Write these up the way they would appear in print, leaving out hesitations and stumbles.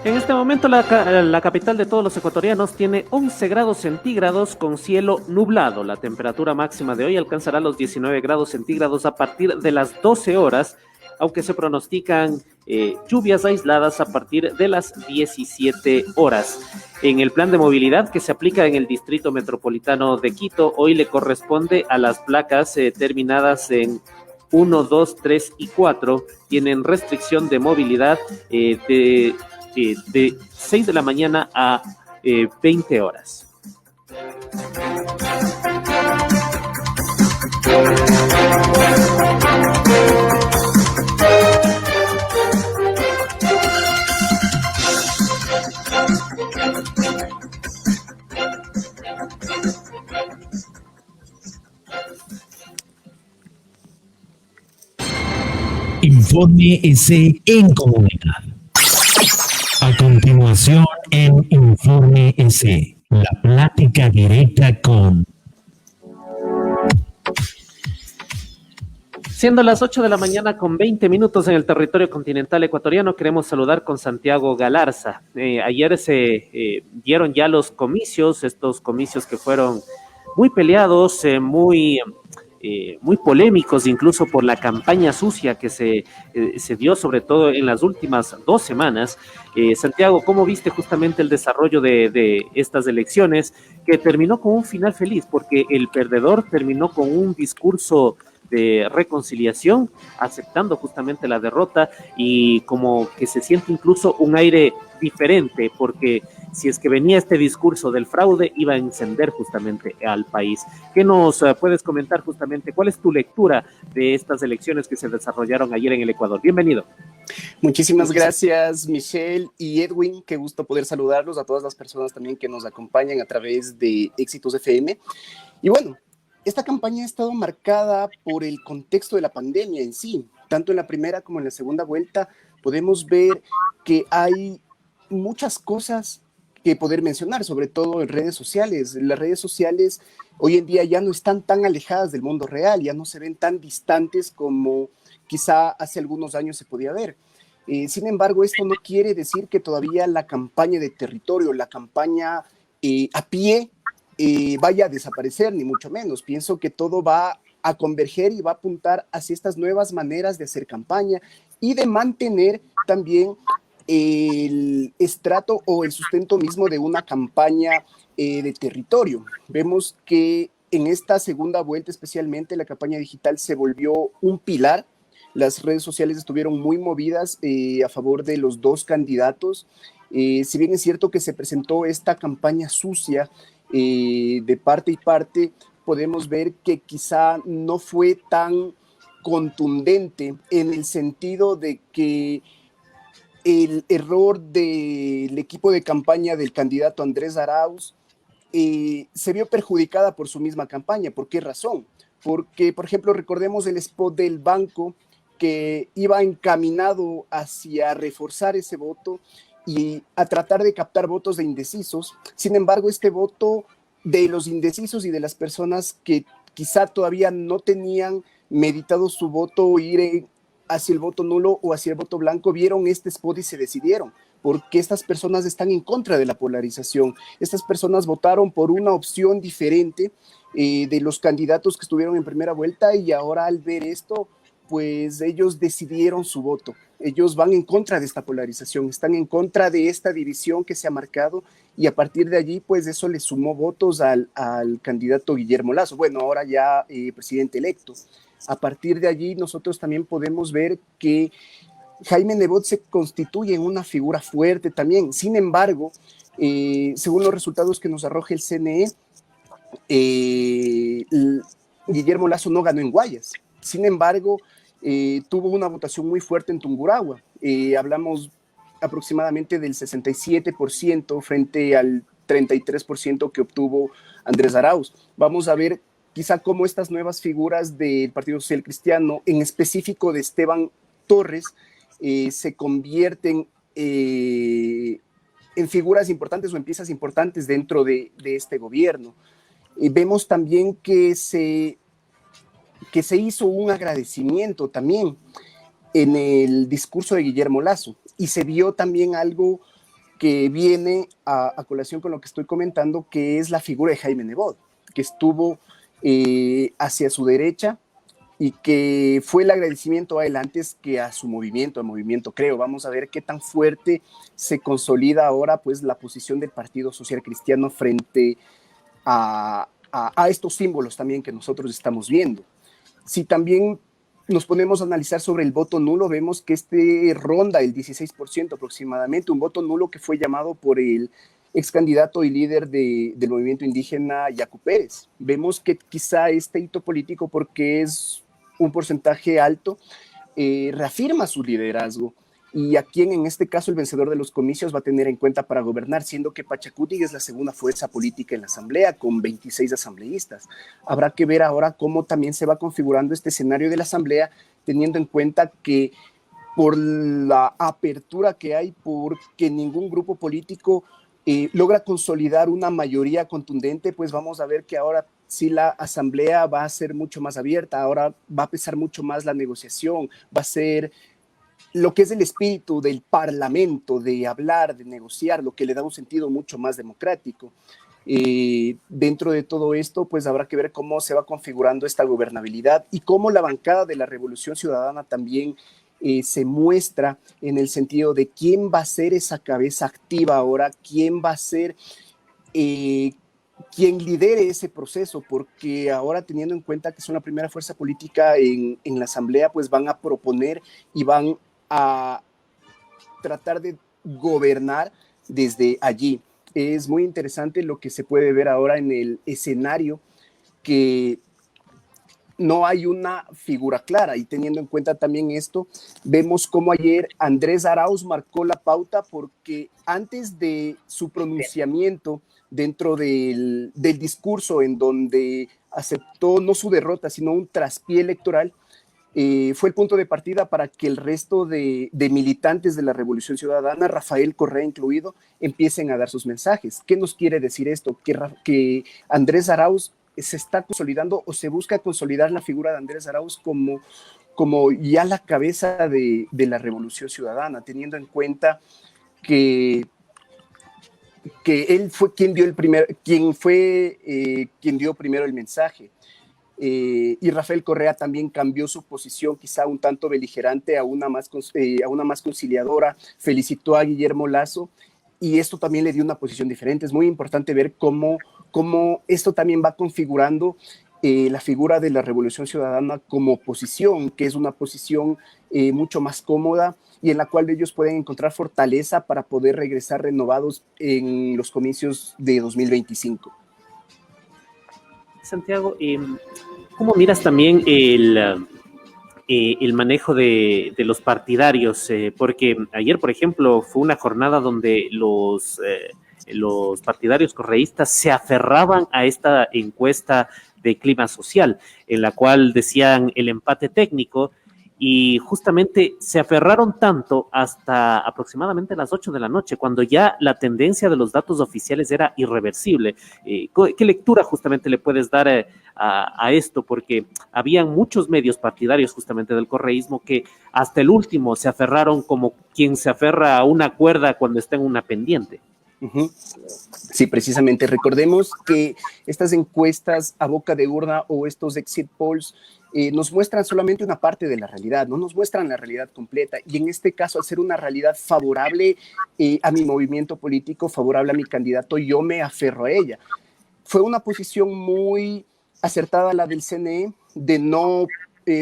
En este momento la capital de todos los ecuatorianos tiene 11 grados centígrados con cielo nublado. La temperatura máxima de hoy alcanzará los 19 grados centígrados a partir de las 12 horas, aunque se pronostican lluvias aisladas a partir de las 17 horas. En el plan de movilidad que se aplica en el Distrito Metropolitano de Quito, hoy le corresponde a las placas terminadas en 1, 2, 3 y 4, tienen restricción de movilidad de 6 de la mañana a 20 horas. Informe S en comunidad. A continuación, en Informe S, la plática directa con... Siendo las 8 de la mañana con 20 minutos en el territorio continental ecuatoriano, queremos saludar con Santiago Galarza. Ayer se dieron ya los comicios, estos comicios que fueron muy peleados, muy polémicos, incluso por la campaña sucia que se dio, sobre todo en las últimas 2 semanas. Santiago, ¿cómo viste justamente el desarrollo de estas elecciones, que terminó con un final feliz, porque el perdedor terminó con un discurso de reconciliación, aceptando justamente la derrota, y como que se siente incluso un aire diferente, porque si es que venía este discurso del fraude, iba a encender justamente al país? ¿Qué nos puedes comentar justamente? ¿Cuál es tu lectura de estas elecciones que se desarrollaron ayer en el Ecuador? Bienvenido. Muchísimas gracias, Michelle y Edwin. Qué gusto poder saludarlos, a todas las personas también que nos acompañan a través de Éxitos FM. Y bueno, esta campaña ha estado marcada por el contexto de la pandemia en sí. Tanto en la primera como en la segunda vuelta podemos ver que hay muchas cosas que poder mencionar, sobre todo en redes sociales. Las redes sociales hoy en día ya no están tan alejadas del mundo real, ya no se ven tan distantes como quizá hace algunos años se podía ver. Sin embargo, esto no quiere decir que todavía la campaña de territorio, la campaña a pie, vaya a desaparecer, ni mucho menos. Pienso que todo va a converger y va a apuntar hacia estas nuevas maneras de hacer campaña y de mantener también el estrato o el sustento mismo de una campaña de territorio. Vemos que en esta segunda vuelta, especialmente, la campaña digital se volvió un pilar. Las redes sociales estuvieron muy movidas a favor de los dos candidatos. Si bien es cierto que se presentó esta campaña sucia de parte y parte, podemos ver que quizá no fue tan contundente, en el sentido de que el error del equipo de campaña del candidato Andrés Arauz se vio perjudicada por su misma campaña. ¿Por qué razón? Porque, por ejemplo, recordemos el spot del banco, que iba encaminado hacia reforzar ese voto y a tratar de captar votos de indecisos. Sin embargo, este voto de los indecisos y de las personas que quizá todavía no tenían meditado su voto, ir hacia el voto nulo o hacia el voto blanco, vieron este spot y se decidieron, porque estas personas están en contra de la polarización. Estas personas votaron por una opción diferente de los candidatos que estuvieron en primera vuelta, y ahora al ver esto, pues ellos decidieron su voto. Ellos van en contra de esta polarización, están en contra de esta división que se ha marcado, y a partir de allí, pues eso le sumó votos al candidato Guillermo Lasso, bueno, ahora ya presidente electo. A partir de allí, nosotros también podemos ver que Jaime Nebot se constituye en una figura fuerte también. Sin embargo, según los resultados que nos arroja el CNE, Guillermo Lasso no ganó en Guayas. Sin embargo, tuvo una votación muy fuerte en Tungurahua. Hablamos aproximadamente del 67% frente al 33% que obtuvo Andrés Arauz. Vamos a ver quizá cómo estas nuevas figuras del Partido Social Cristiano, en específico de Esteban Torres, se convierten en figuras importantes o en piezas importantes dentro de este gobierno. Vemos también que se hizo un agradecimiento también en el discurso de Guillermo Lasso, y se vio también algo que viene a colación con lo que estoy comentando, que es la figura de Jaime Nebot, que estuvo hacia su derecha y que fue el agradecimiento a él antes que a su movimiento, al movimiento Creo. Vamos a ver qué tan fuerte se consolida ahora pues la posición del Partido Social Cristiano frente a estos símbolos también que nosotros estamos viendo. Si también nos ponemos a analizar sobre el voto nulo, vemos que ronda el 16% aproximadamente, un voto nulo que fue llamado por el ex candidato y líder del movimiento indígena Yacu Pérez. Vemos que quizá este hito político, porque es un porcentaje alto, reafirma su liderazgo y a quien en este caso el vencedor de los comicios va a tener en cuenta para gobernar, siendo que Pachacuti es la segunda fuerza política en la asamblea con 26 asambleístas. Habrá que ver ahora cómo también se va configurando este escenario de la asamblea, teniendo en cuenta que por la apertura que hay, porque ningún grupo político logra consolidar una mayoría contundente, pues vamos a ver que ahora sí la asamblea va a ser mucho más abierta, ahora va a pesar mucho más la negociación, va a ser lo que es el espíritu del parlamento, de hablar, de negociar, lo que le da un sentido mucho más democrático. Dentro de todo esto, pues habrá que ver cómo se va configurando esta gobernabilidad y cómo la bancada de la Revolución Ciudadana también se muestra en el sentido de quién va a ser esa cabeza activa ahora, quién va a ser quien lidere ese proceso, porque ahora teniendo en cuenta que son la primera fuerza política en la asamblea, pues van a proponer y van a tratar de gobernar desde allí. Es muy interesante lo que se puede ver ahora en el escenario, que no hay una figura clara, y teniendo en cuenta también esto, vemos cómo ayer Andrés Arauz marcó la pauta, porque antes de su pronunciamiento dentro del discurso en donde aceptó no su derrota, sino un traspié electoral, fue el punto de partida para que el resto de militantes de la Revolución Ciudadana, Rafael Correa incluido, empiecen a dar sus mensajes. ¿Qué nos quiere decir esto? Que Andrés Arauz se está consolidando, o se busca consolidar la figura de Andrés Arauz como ya la cabeza de la Revolución Ciudadana, teniendo en cuenta que él fue quien dio quien dio primero el mensaje. Y Rafael Correa también cambió su posición, quizá un tanto beligerante, a una más conciliadora, felicitó a Guillermo Lasso, y esto también le dio una posición diferente. Es muy importante ver cómo esto también va configurando la figura de la Revolución Ciudadana como oposición, que es una posición mucho más cómoda y en la cual ellos pueden encontrar fortaleza para poder regresar renovados en los comicios de 2025. Santiago, ¿cómo miras también el manejo de los partidarios? Porque ayer, por ejemplo, fue una jornada donde los partidarios correístas se aferraban a esta encuesta de clima social, en la cual decían el empate técnico, y justamente se aferraron tanto hasta aproximadamente las 8 de la noche, cuando ya la tendencia de los datos oficiales era irreversible. ¿Qué lectura justamente le puedes dar a esto? Porque habían muchos medios partidarios justamente del correísmo que hasta el último se aferraron como quien se aferra a una cuerda cuando está en una pendiente. Uh-huh. Sí, precisamente. Recordemos que estas encuestas a boca de urna o estos exit polls nos muestran solamente una parte de la realidad, no nos muestran la realidad completa, y en este caso, al ser una realidad favorable a mi movimiento político, favorable a mi candidato, yo me aferro a ella. Fue una posición muy acertada la del CNE de no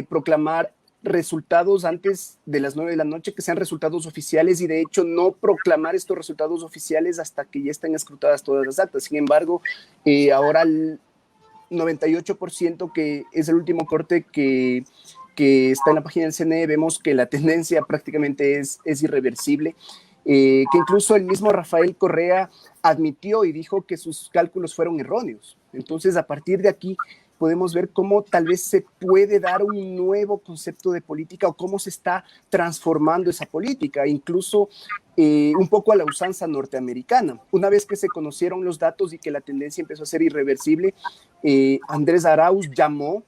proclamar resultados antes de las 9 de la noche, que sean resultados oficiales, y de hecho no proclamar estos resultados oficiales hasta que ya estén escrutadas todas las actas. Sin embargo, ahora el 98%, que es el último corte que está en la página del CNE, vemos que la tendencia prácticamente es irreversible, que incluso el mismo Rafael Correa admitió y dijo que sus cálculos fueron erróneos. Entonces, a partir de aquí podemos ver cómo tal vez se puede dar un nuevo concepto de política, o cómo se está transformando esa política, incluso un poco a la usanza norteamericana. Una vez que se conocieron los datos y que la tendencia empezó a ser irreversible, Andrés Arauz llamó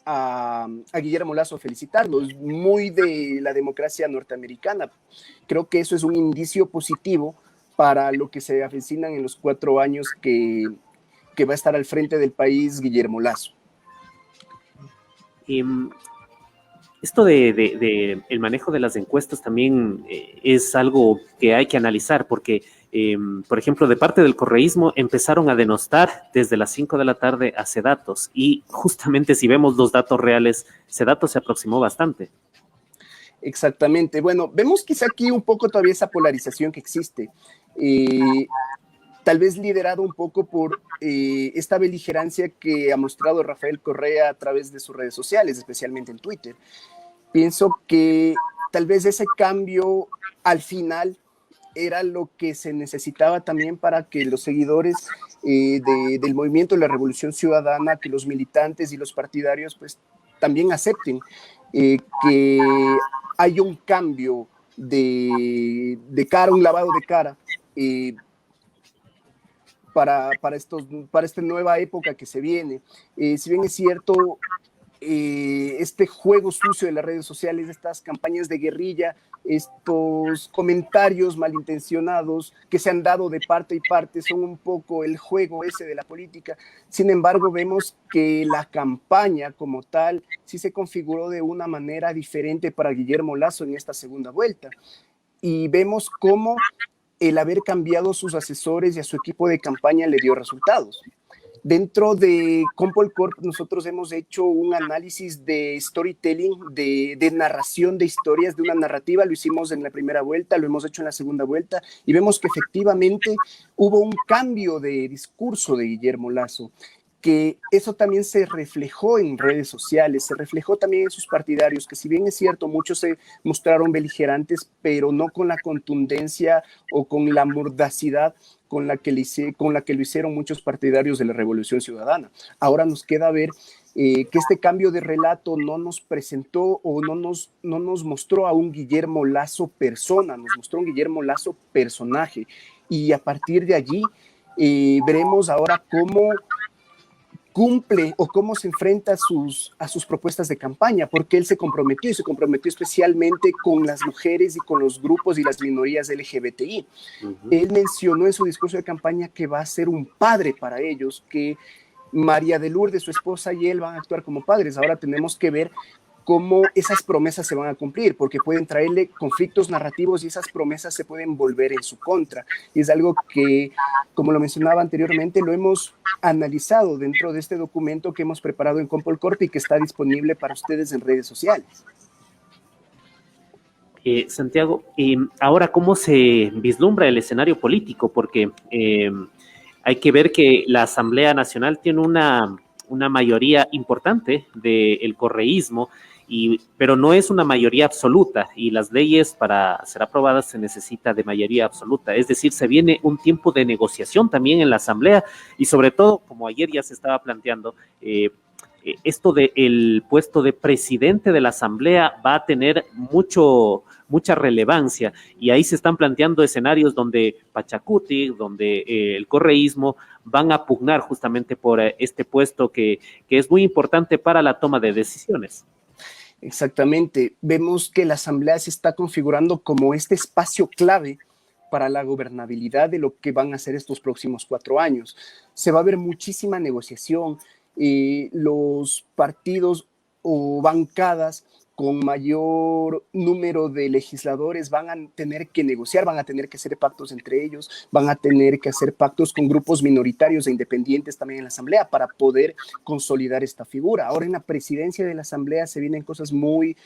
a Guillermo Lasso a felicitarlo. Es muy de la democracia norteamericana. Creo que eso es un indicio positivo para lo que se avecinan en los 4 años que va a estar al frente del país Guillermo Lasso? Esto de el manejo de las encuestas también es algo que hay que analizar porque, por ejemplo, de parte del correísmo empezaron a denostar desde las 5 de la tarde a Sedatos y justamente si vemos los datos reales, Sedatos se aproximó bastante. Exactamente. Bueno, vemos quizá aquí un poco todavía esa polarización que existe. Tal vez liderado un poco por esta beligerancia que ha mostrado Rafael Correa a través de sus redes sociales, especialmente en Twitter. Pienso que tal vez ese cambio al final era lo que se necesitaba también para que los seguidores del movimiento de la Revolución Ciudadana, que los militantes y los partidarios pues también acepten que hay un cambio de cara, un lavado de cara para esta nueva época que se viene. Si bien es cierto, este juego sucio de las redes sociales, estas campañas de guerrilla, estos comentarios malintencionados que se han dado de parte y parte son un poco el juego ese de la política. Sin embargo, vemos que la campaña como tal sí se configuró de una manera diferente para Guillermo Lasso en esta segunda vuelta. Y vemos cómo el haber cambiado sus asesores y a su equipo de campaña le dio resultados. Dentro de Compol Corp nosotros hemos hecho un análisis de storytelling, de narración de historias, de una narrativa. Lo hicimos en la primera vuelta, lo hemos hecho en la segunda vuelta y vemos que efectivamente hubo un cambio de discurso de Guillermo Lasso, que eso también se reflejó en redes sociales, se reflejó también en sus partidarios, que si bien es cierto, muchos se mostraron beligerantes, pero no con la contundencia o con la mordacidad con la que lo hicieron muchos partidarios de la Revolución Ciudadana. Ahora nos queda ver que este cambio de relato no nos presentó o no nos mostró a un Guillermo Lasso persona, nos mostró un Guillermo Lasso personaje. Y a partir de allí veremos ahora cómo cumple o cómo se enfrenta a sus propuestas de campaña, porque él se comprometió especialmente con las mujeres y con los grupos y las minorías LGBTI. Él mencionó en su discurso de campaña que va a ser un padre para ellos, que María de Lourdes, su esposa, y él van a actuar como padres. Ahora tenemos que ver cómo esas promesas se van a cumplir, porque pueden traerle conflictos narrativos y esas promesas se pueden volver en su contra. Y es algo que, como lo mencionaba anteriormente, lo hemos analizado dentro de este documento que hemos preparado en Compol Corp y que está disponible para ustedes en redes sociales. Santiago, ahora, ¿cómo se vislumbra el escenario político? Porque hay que ver que la Asamblea Nacional tiene una mayoría importante del correísmo, pero no es una mayoría absoluta y las leyes para ser aprobadas se necesita de mayoría absoluta. Es decir, se viene un tiempo de negociación también en la Asamblea y sobre todo, como ayer ya se estaba planteando, esto del puesto de presidente de la Asamblea va a tener mucha relevancia y ahí se están planteando escenarios donde Pachacuti, donde el correísmo van a pugnar justamente por este puesto que es muy importante para la toma de decisiones. Exactamente. Vemos que la Asamblea se está configurando como este espacio clave para la gobernabilidad de lo que van a ser estos próximos 4 años. Se va a ver muchísima negociación. Los partidos o bancadas con mayor número de legisladores van a tener que negociar, van a tener que hacer pactos entre ellos, van a tener que hacer pactos con grupos minoritarios e independientes también en la Asamblea para poder consolidar esta figura. Ahora en la presidencia de la Asamblea se vienen cosas muy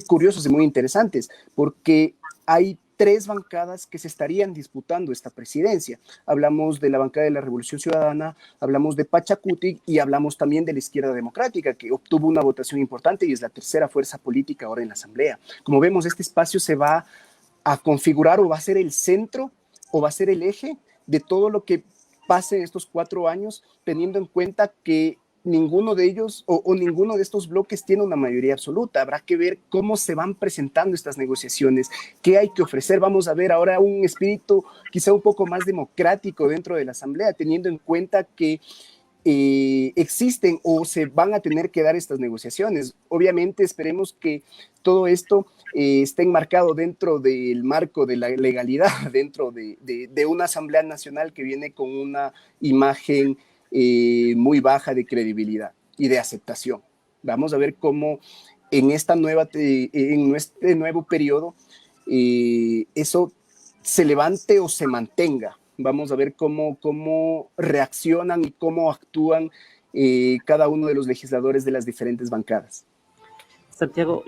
curiosas y muy interesantes, porque hay 3 bancadas que se estarían disputando esta presidencia. Hablamos de la bancada de la Revolución Ciudadana, hablamos de Pachacuti y hablamos también de la Izquierda Democrática, que obtuvo una votación importante y es la tercera fuerza política ahora en la Asamblea. Como vemos, este espacio se va a configurar o va a ser el centro o va a ser el eje de todo lo que pase en estos 4 años, teniendo en cuenta que ninguno de ellos o ninguno de estos bloques tiene una mayoría absoluta. Habrá que ver cómo se van presentando estas negociaciones, qué hay que ofrecer. Vamos a ver ahora un espíritu quizá un poco más democrático dentro de la Asamblea, teniendo en cuenta que existen o se van a tener que dar estas negociaciones. Obviamente esperemos que todo esto esté enmarcado dentro del marco de la legalidad, dentro de una Asamblea Nacional que viene con una imagen muy baja de credibilidad y de aceptación. Vamos a ver cómo en este nuevo periodo eso se levante o se mantenga. Vamos a ver cómo reaccionan y cómo actúan cada uno de los legisladores de las diferentes bancadas. Santiago,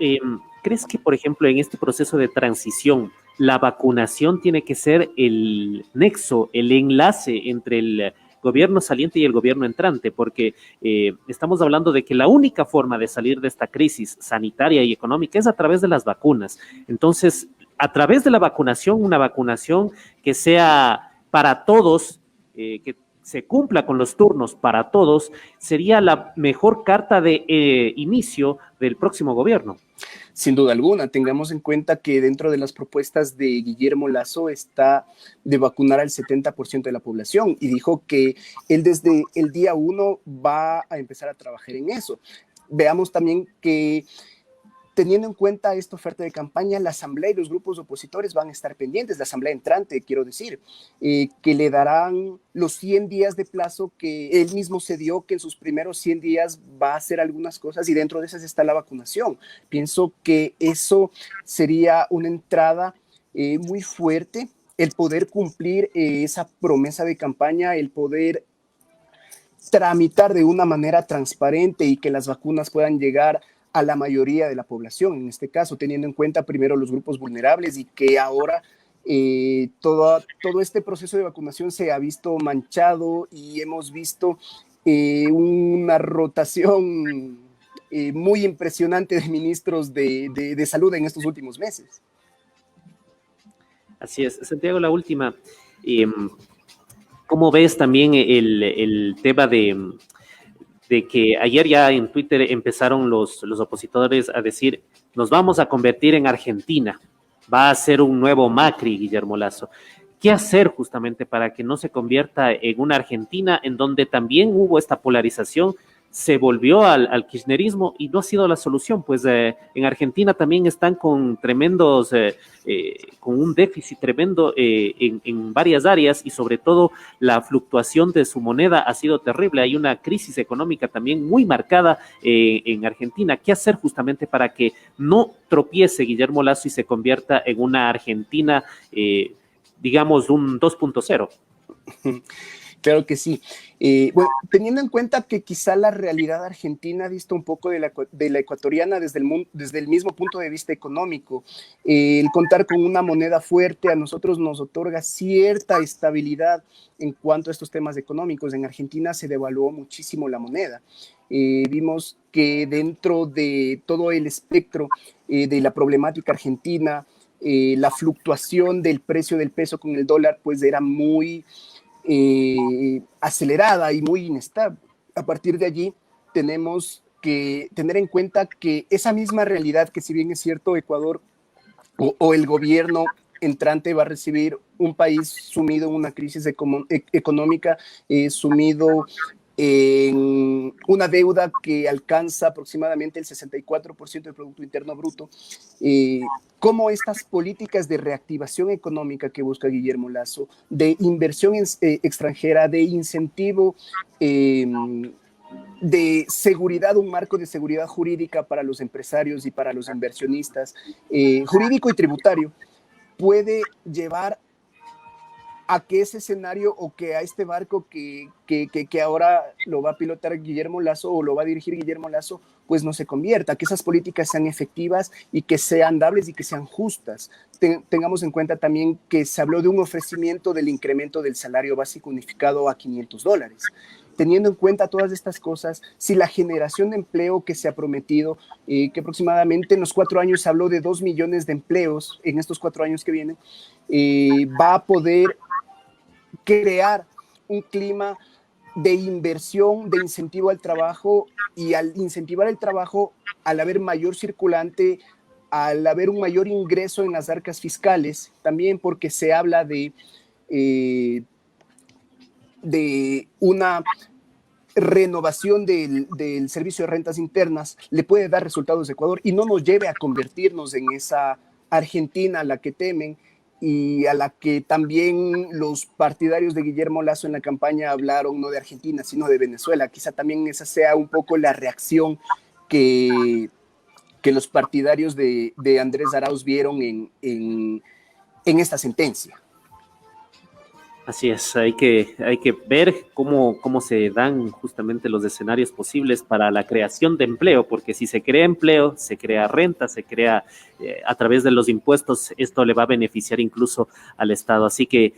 ¿crees que, por ejemplo, en este proceso de transición, la vacunación tiene que ser el nexo, el enlace entre el gobierno saliente y el gobierno entrante? Porque estamos hablando de que la única forma de salir de esta crisis sanitaria y económica es a través de las vacunas. Entonces, a través de la vacunación, una vacunación que sea para todos, que se cumpla con los turnos para todos, sería la mejor carta de inicio del próximo gobierno. Sin duda alguna, tengamos en cuenta que dentro de las propuestas de Guillermo Lasso está de vacunar al 70% de la población y dijo que él desde el día 1 va a empezar a trabajar en eso. Veamos también que teniendo en cuenta esta oferta de campaña, la Asamblea y los grupos opositores van a estar pendientes, la Asamblea entrante, quiero decir, que le darán los 100 días de plazo que él mismo se dio, que en sus primeros 100 días va a hacer algunas cosas y dentro de esas está la vacunación. Pienso que eso sería una entrada muy fuerte, el poder cumplir esa promesa de campaña, el poder tramitar de una manera transparente y que las vacunas puedan llegar a la mayoría de la población, en este caso, teniendo en cuenta primero los grupos vulnerables y que ahora todo este proceso de vacunación se ha visto manchado y hemos visto una rotación muy impresionante de ministros de salud en estos últimos meses. Así es. Santiago, la última. ¿Cómo ves también el tema de que ayer ya en Twitter empezaron los opositores a decir, nos vamos a convertir en Argentina, va a ser un nuevo Macri, Guillermo Lasso? ¿Qué hacer justamente para que no se convierta en una Argentina en donde también hubo esta polarización, se volvió al kirchnerismo y no ha sido la solución? Pues en Argentina también están con tremendos, con un déficit tremendo en varias áreas y sobre todo la fluctuación de su moneda ha sido terrible. Hay una crisis económica también muy marcada en Argentina. ¿Qué hacer justamente para que no tropiece Guillermo Lasso y se convierta en una Argentina, digamos, un 2.0? Claro que sí. Bueno, teniendo en cuenta que quizá la realidad argentina dista un poco de la ecuatoriana desde el mismo punto de vista económico, el contar con una moneda fuerte a nosotros nos otorga cierta estabilidad en cuanto a estos temas económicos. En Argentina se devaluó muchísimo la moneda. Vimos que dentro de todo el espectro de la problemática argentina, la fluctuación del precio del peso con el dólar pues era muy acelerada y muy inestable. A partir de allí tenemos que tener en cuenta que esa misma realidad, que si bien es cierto Ecuador o el gobierno entrante va a recibir un país sumido en una crisis económica, sumido en una deuda que alcanza aproximadamente el 64% del Producto Interno Bruto, cómo estas políticas de reactivación económica que busca Guillermo Lasso, de inversión extranjera, de incentivo, de seguridad, un marco de seguridad jurídica para los empresarios y para los inversionistas, jurídico y tributario, puede llevar a que ese escenario o que a este barco que ahora lo va a pilotar Guillermo Lasso o lo va a dirigir Guillermo Lasso, pues no se convierta, que esas políticas sean efectivas y que sean dables y que sean justas. Tengamos en cuenta también que se habló de un ofrecimiento del incremento del salario básico unificado a $500. Teniendo en cuenta todas estas cosas, si la generación de empleo que se ha prometido, que aproximadamente en los 4 años se habló de 2 millones de empleos en estos 4 años que vienen, va a poder crear un clima de inversión, de incentivo al trabajo, y al incentivar el trabajo, al haber mayor circulante, al haber un mayor ingreso en las arcas fiscales, también porque se habla de una renovación del servicio de rentas internas le puede dar resultados a Ecuador y no nos lleve a convertirnos en esa Argentina a la que temen y a la que también los partidarios de Guillermo Lasso en la campaña hablaron no de Argentina, sino de Venezuela. Quizá también esa sea un poco la reacción que los partidarios de Andrés Arauz vieron en esta sentencia. Así es, hay que ver cómo se dan justamente los escenarios posibles para la creación de empleo, porque si se crea empleo, se crea renta, se crea a través de los impuestos, esto le va a beneficiar incluso al Estado. Así que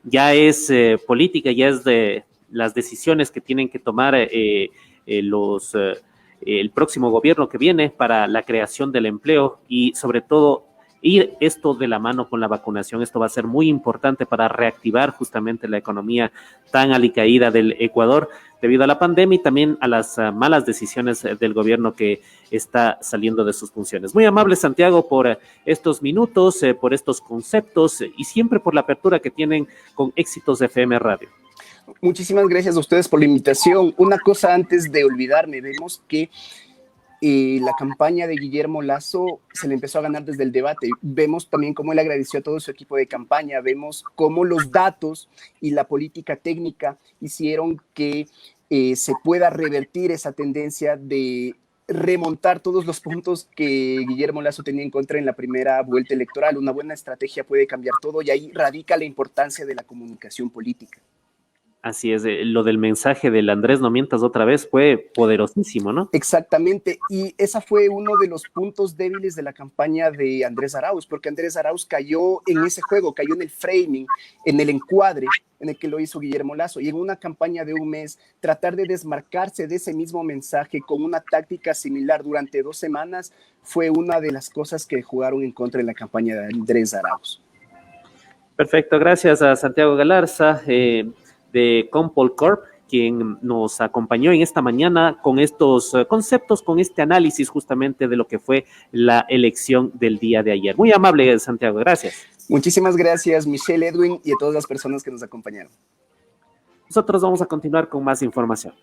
ya es política, ya es de las decisiones que tienen que tomar el próximo gobierno que viene para la creación del empleo y sobre todo ir esto de la mano con la vacunación. Esto va a ser muy importante para reactivar justamente la economía tan alicaída del Ecuador debido a la pandemia y también a las malas decisiones del gobierno que está saliendo de sus funciones. Muy amable, Santiago, por estos minutos, por estos conceptos y siempre por la apertura que tienen con Éxitos FM Radio. Muchísimas gracias a ustedes por la invitación. Una cosa antes de olvidarme, vemos que la campaña de Guillermo Lasso se le empezó a ganar desde el debate. Vemos también cómo él agradeció a todo su equipo de campaña, vemos cómo los datos y la política técnica hicieron que se pueda revertir esa tendencia de remontar todos los puntos que Guillermo Lasso tenía en contra en la primera vuelta electoral. Una buena estrategia puede cambiar todo y ahí radica la importancia de la comunicación política. Así es, lo del mensaje del Andrés no mientas otra vez fue poderosísimo, ¿no? Exactamente, y esa fue uno de los puntos débiles de la campaña de Andrés Arauz, porque Andrés Arauz cayó en ese juego, cayó en el framing, en el encuadre en el que lo hizo Guillermo Lasso, y en una campaña de un mes, tratar de desmarcarse de ese mismo mensaje con una táctica similar durante 2 semanas fue una de las cosas que jugaron en contra de la campaña de Andrés Arauz. Perfecto, gracias a Santiago Galarza, de Compol Corp, quien nos acompañó en esta mañana con estos conceptos, con este análisis justamente de lo que fue la elección del día de ayer. Muy amable, Santiago, gracias. Muchísimas gracias, Michelle, Edwin, y a todas las personas que nos acompañaron. Nosotros vamos a continuar con más información.